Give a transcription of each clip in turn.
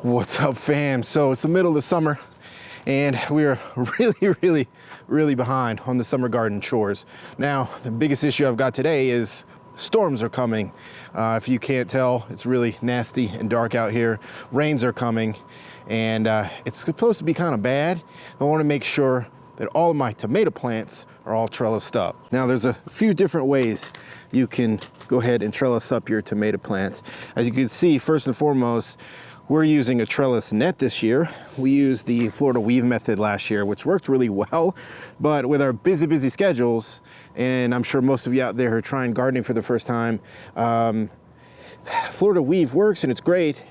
What's up, fam? So it's the middle of the summer and we are really behind on the summer garden chores. Now, the biggest issue I've got today is storms are coming. If you can't tell, it's really nasty and dark out here. Rains are coming and it's supposed to be kind of bad. I want to make sure that all of my tomato plants are all trellised up. Now, there's a few different ways you can go ahead and trellis up your tomato plants. As you can see, first and foremost, we're using a trellis net this year. We used the Florida weave method last year, which worked really well, but with our busy schedules, and I'm sure most of you out there are trying gardening for the first time, Florida weave works and it's great,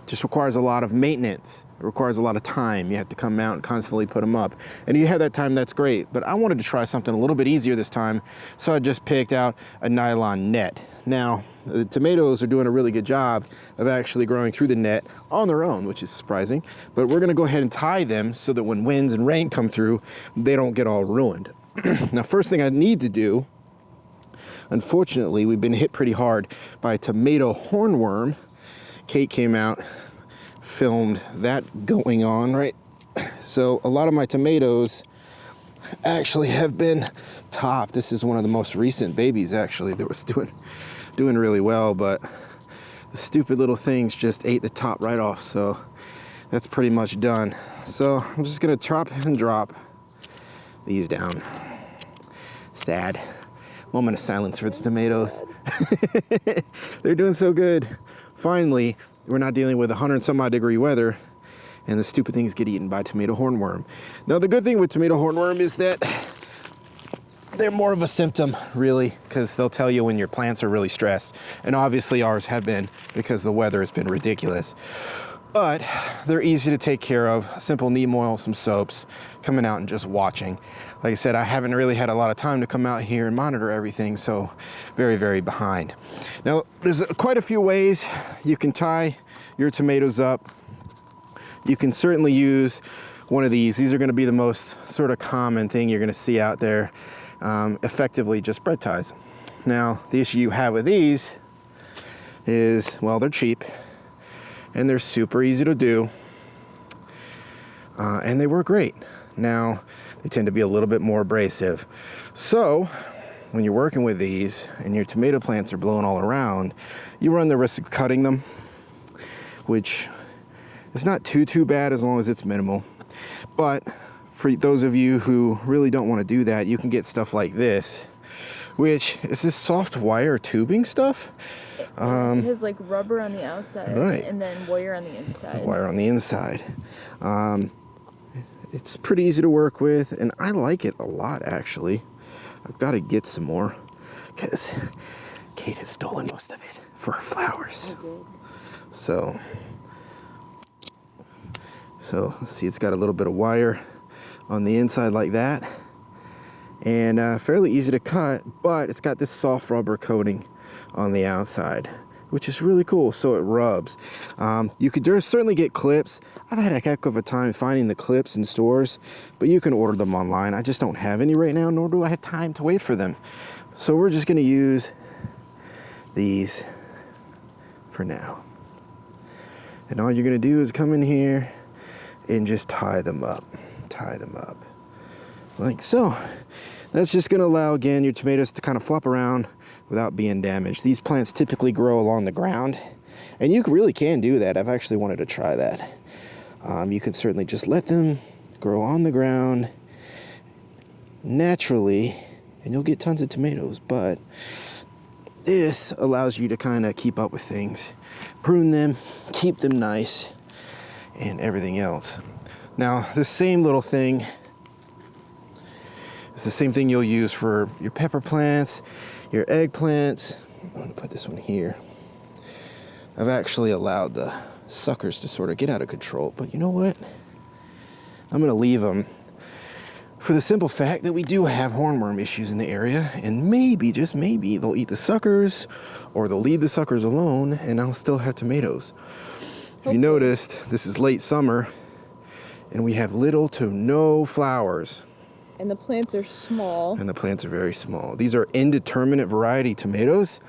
just requires a lot of maintenance. It requires a lot of time. You have to come out and constantly put them up. And you have that time, that's great. But I wanted to try something a little bit easier this time, so I just picked out a nylon net. Now, the tomatoes are doing a really good job of actually growing through the net on their own, which is surprising. But we're gonna go ahead and tie them so that when winds and rain come through, they don't get all ruined. Now, first thing I need to do, unfortunately, we've been hit pretty hard by a tomato hornworm. Kate came out, filmed that going on, right? So a lot of my tomatoes actually have been topped. This is one of the most recent babies, actually, that was doing really well, but the stupid little things just ate the top right off, so that's pretty much done. So I'm just gonna chop and drop these down. Sad. Moment of silence for the tomatoes. They're doing so good. Finally, we're not dealing with 100 some odd degree weather and the stupid things get eaten by tomato hornworm. Now, the good thing with tomato hornworm is that they're more of a symptom, really, because they'll tell you when your plants are really stressed. And obviously ours have been, because the weather has been ridiculous. But they're easy to take care of. Simple neem oil, some soaps, coming out and just watching. Like I said, I haven't really had a lot of time to come out here and monitor everything, so very behind. Now, there's quite a few ways you can tie your tomatoes up. You can certainly use one of these. These are gonna be the most sort of common thing you're gonna see out there. Effectively just bread ties. Now, the issue you have with these is, well, they're cheap and they're super easy to do, and they work great. Now, they tend to be a little bit more abrasive. So, when you're working with these and your tomato plants are blowing all around, you run the risk of cutting them, which is not too bad as long as it's minimal. But for those of you who really don't want to do that, you can get stuff like this, which is this soft wire tubing stuff. It has like rubber on the outside, right, and then wire on the inside. Wire on the inside. It's pretty easy to work with, and I like it a lot, actually. I've got to get some more, because Kate has stolen most of it for her flowers. I did. So see, it's got a little bit of wire on the inside like that, and fairly easy to cut, but it's got this soft rubber coating on the outside, which is really cool, so it rubs. You could certainly get clips. I've had a heck of a time finding the clips in stores, but you can order them online. I just don't have any right now, nor do I have time to wait for them. So we're just gonna use these for now. And all you're gonna do is come in here and just tie them up like so. That's just gonna allow, again, your tomatoes to kind of flop around without being damaged. These plants typically grow along the ground, and you really can do that. I've actually wanted to try that. You can certainly just let them grow on the ground naturally, and you'll get tons of tomatoes, but this allows you to kind of keep up with things, prune them, keep them nice, and everything else. Now, this same little thing is the same thing you'll use for your pepper plants, your eggplants. I'm gonna put this one here. I've actually allowed the suckers to sort of get out of control, but you know what? I'm gonna leave them for the simple fact that we do have hornworm issues in the area, and maybe, just maybe, they'll eat the suckers, or they'll leave the suckers alone, and I'll still have tomatoes. If you noticed, this is late summer, and we have little to no flowers. And the plants are small. And the plants are very small. These are indeterminate variety tomatoes,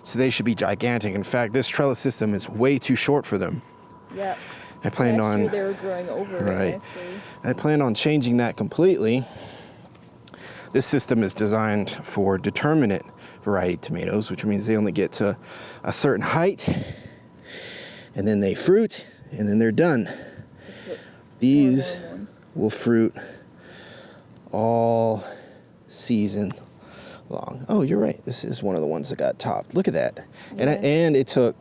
so they should be gigantic. In fact, this trellis system is way too short for them. Yeah. I planned Last on year they were growing over right. it, actually. I plan on changing that completely. This system is designed for determinate variety tomatoes, which means they only get to a certain height, and then they fruit, and then they're done. These will fruit all season long. Oh, you're right. This is one of the ones that got topped. Look at that. Yeah. And it took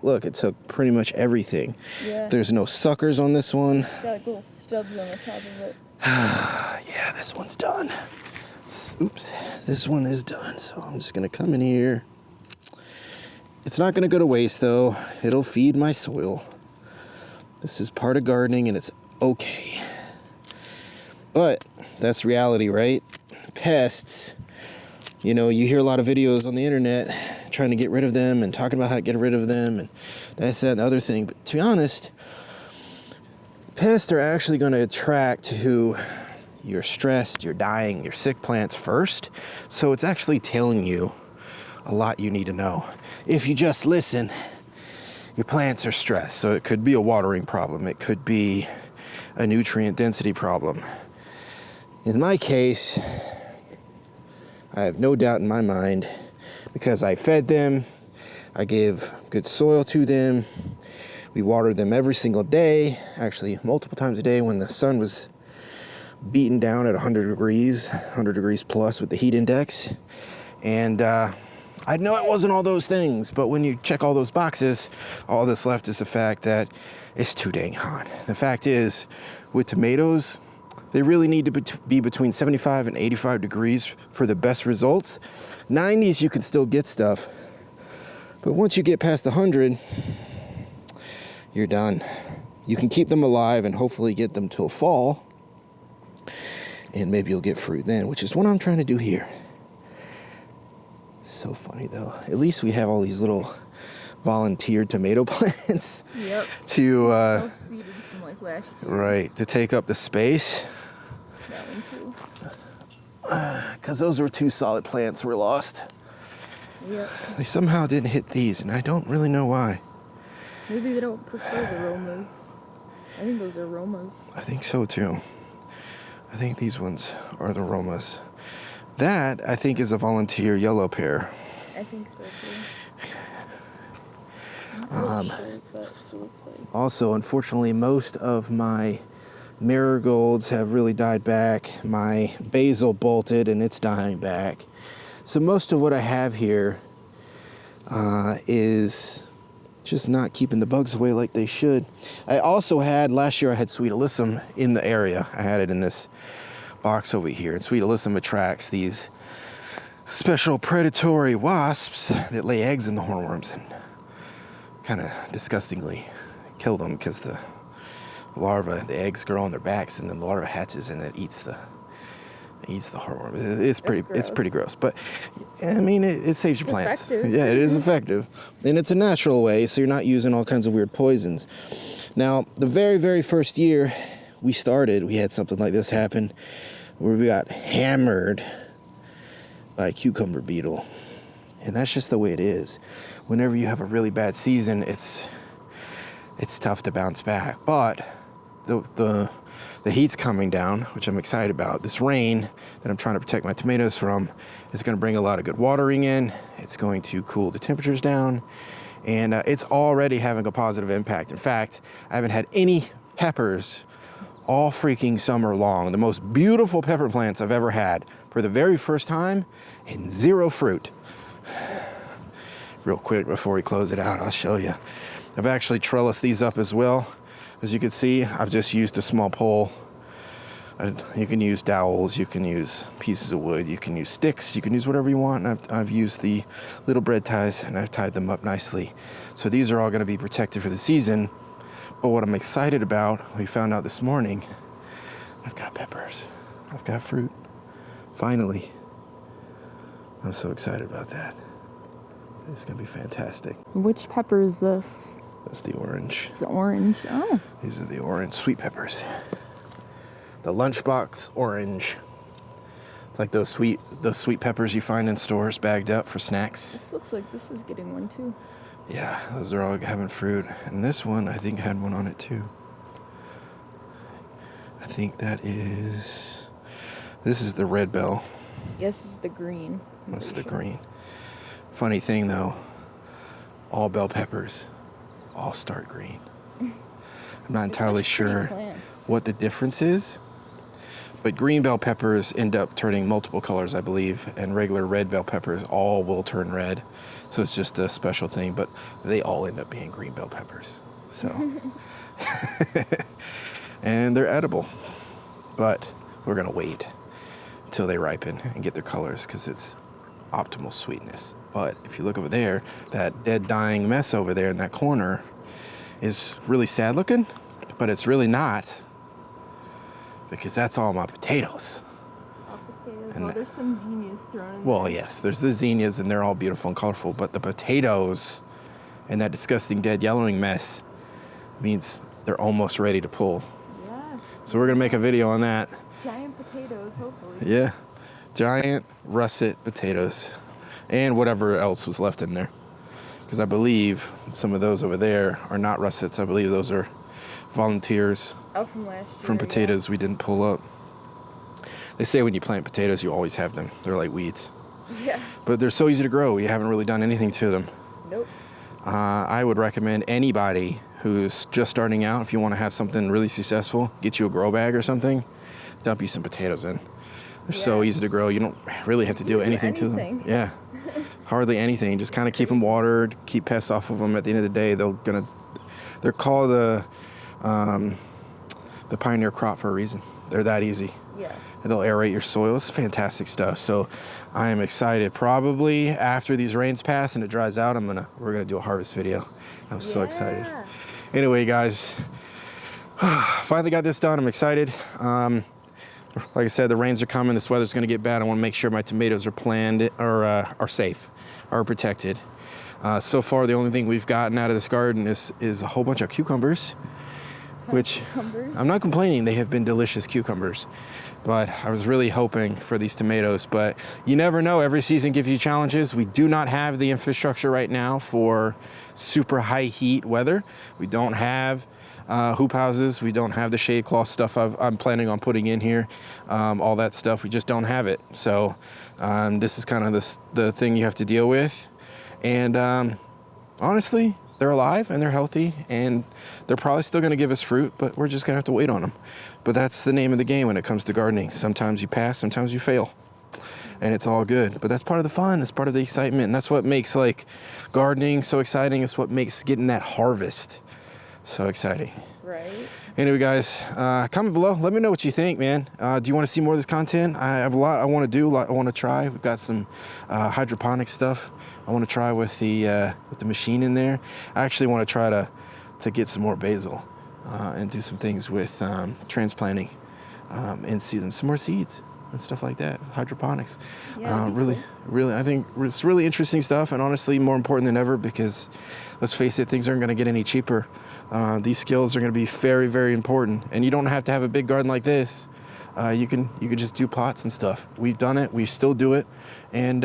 pretty much everything. Yeah. There's no suckers on this one. It's got like little stubs on the top of it. Yeah, this one's done. Oops, this one is done. So I'm just gonna come in here. It's not gonna go to waste though. It'll feed my soil. This is part of gardening and it's okay. But that's reality, right? Pests, you know, you hear a lot of videos on the internet trying to get rid of them and talking about how to get rid of them and that's that and the other thing. But to be honest, pests are actually going to attract who you're stressed, you're dying, you're sick plants first. So it's actually telling you a lot you need to know. If you just listen, your plants are stressed. So it could be a watering problem. It could be a nutrient density problem. In my case, I have no doubt in my mind because I fed them, I gave good soil to them, we watered them every single day, actually multiple times a day when the sun was beaten down at 100 degrees plus with the heat index. And I know it wasn't all those things, but when you check all those boxes, all that's left is the fact that it's too dang hot. The fact is, with tomatoes, they really need to be between 75 and 85 degrees for the best results. 90s, you can still get stuff. But once you get past 100, you're done. You can keep them alive and hopefully get them till fall. And maybe you'll get fruit then, which is what I'm trying to do here. So funny though. At least we have all these little volunteer tomato plants. Yep. To Self-seeded from like last year. right, to take up the space. That one too. Because those were two solid plants were lost. Yep. They somehow didn't hit these, and I don't really know why. Maybe they don't prefer the Romas. I think those are Romas. I think so too. I think these ones are the Romas. That, I think, is a volunteer yellow pear. I think so too. Also, unfortunately, most of my marigolds have really died back. My basil bolted and it's dying back. So most of what I have here is just not keeping the bugs away like they should. I also had, last year I had sweet alyssum in the area. I had it in this box over here. And sweet alyssum attracts these special predatory wasps that lay eggs in the hornworms and kind of disgustingly kill them because the larva, the eggs grow on their backs and then the larva hatches and it eats the hornworm. It's pretty gross. But I mean, it saves your plants. Effective. Yeah, it is effective. And it's a natural way, so you're not using all kinds of weird poisons. Now, the very, very first year we started, we had something like this happen where we got hammered by a cucumber beetle. And that's just the way it is. Whenever you have a really bad season, it's tough to bounce back. But the heat's coming down, which I'm excited about. This rain that I'm trying to protect my tomatoes from is going to bring a lot of good watering in. It's going to cool the temperatures down. And it's already having a positive impact. In fact, I haven't had any peppers all freaking summer long. The most beautiful pepper plants I've ever had for the very first time, and zero fruit. Real quick before we close it out, I'll show you. I've actually trellised these up as well. As you can see, I've just used a small pole. You can use dowels, you can use pieces of wood, you can use sticks, you can use whatever you want. And I've used the little bread ties and I've tied them up nicely. So these are all going to be protected for the season. But what I'm excited about, we found out this morning, I've got peppers, I've got fruit. Finally. I'm so excited about that. It's going to be fantastic. Which pepper is this? That's the orange. It's the orange. Oh. These are the orange sweet peppers. The lunchbox orange. It's like those sweet peppers you find in stores bagged up for snacks. This looks like this is getting one too. Yeah, those are all having fruit. And this one, I think, had one on it too. I think that is, this is the red bell. Yes, this is the green. That's the green. Funny thing though, all bell peppers all start green. I'm not entirely sure what the difference is, but green bell peppers end up turning multiple colors, I believe, and regular red bell peppers all will turn red. So it's just a special thing, but they all end up being green bell peppers. So, and they're edible, but we're gonna wait until they ripen and get their colors because it's optimal sweetness. But if you look over there, that dead dying mess over there in that corner is really sad looking, but it's really not, because that's all my potatoes. All potatoes. And there's some zinnias thrown in well, there. yes, there's the zinnias and they're all beautiful and colorful, but the potatoes and that disgusting dead yellowing mess means they're almost ready to pull. Yes. So we're gonna make a video on that. Giant potatoes, hopefully. Yeah, giant russet potatoes and whatever else was left in there. Because I believe some of those over there are not russets. I believe those are volunteers Oh, from last year. from potatoes we didn't pull up. They say when you plant potatoes, you always have them. They're like weeds. Yeah. But they're so easy to grow. You haven't really done anything to them. Nope. I would recommend anybody who's just starting out, if you want to have something really successful, get you a grow bag or something, dump you some potatoes in. They're so easy to grow. You don't really have to do anything to them. Yeah. Hardly anything. Just kind of keep them watered, keep pests off of them. At the end of the day, they're called the pioneer crop for a reason. They're that easy. Yeah. And they'll aerate your soil. It's fantastic stuff. So I am excited. Probably after these rains pass and it dries out, we're gonna do a harvest video. I'm so excited. Anyway, guys, finally got this done. I'm excited. Like I said, the rains are coming. This weather's gonna get bad. I want to make sure my tomatoes are planned or are safe, are protected. So far, the only thing we've gotten out of this garden is a whole bunch of cucumbers, which I'm not complaining. They have been delicious cucumbers, but I was really hoping for these tomatoes. But you never know. Every season gives you challenges. We do not have the infrastructure right now for super high heat weather. We don't have hoop houses. We don't have the shade cloth stuff I'm planning on putting in here. All that stuff, we just don't have it. So this is kind of the thing you have to deal with. And honestly, they're alive and they're healthy and they're probably still going to give us fruit, but we're just going to have to wait on them. But that's the name of the game when it comes to gardening. Sometimes you pass, sometimes you fail, and it's all good. But that's part of the fun. That's part of the excitement. And that's what makes like gardening so exciting. It's what makes getting that harvest so exciting. Right. Anyway, guys, comment below. Let me know what you think, man. Do you want to see more of this content? I have a lot I want to do, a lot I want to try. We've got some hydroponic stuff I want to try with the machine in there. I actually want to try to get some more basil and do some things with transplanting and see some more seeds and stuff like that. Hydroponics. Yeah, really, I think it's really interesting stuff, and honestly, more important than ever, because let's face it, things aren't going to get any cheaper. These skills are going to be very, very important, and you don't have to have a big garden like this. You can just do pots and stuff. We've done it. We still do it, and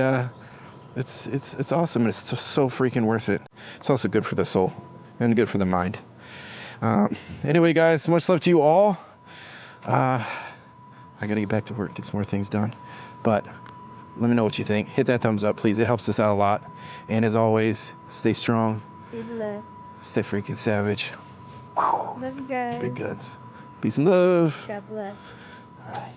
it's awesome. And it's so freaking worth it. It's also good for the soul and good for the mind. Anyway, guys, much love to you all. I gotta get back to work, get some more things done. But let me know what you think. Hit that thumbs up, please. It helps us out a lot. And as always, stay strong. Stay blessed. Stay freaking savage. Love you guys. Big guns. Peace and love. God bless. All right.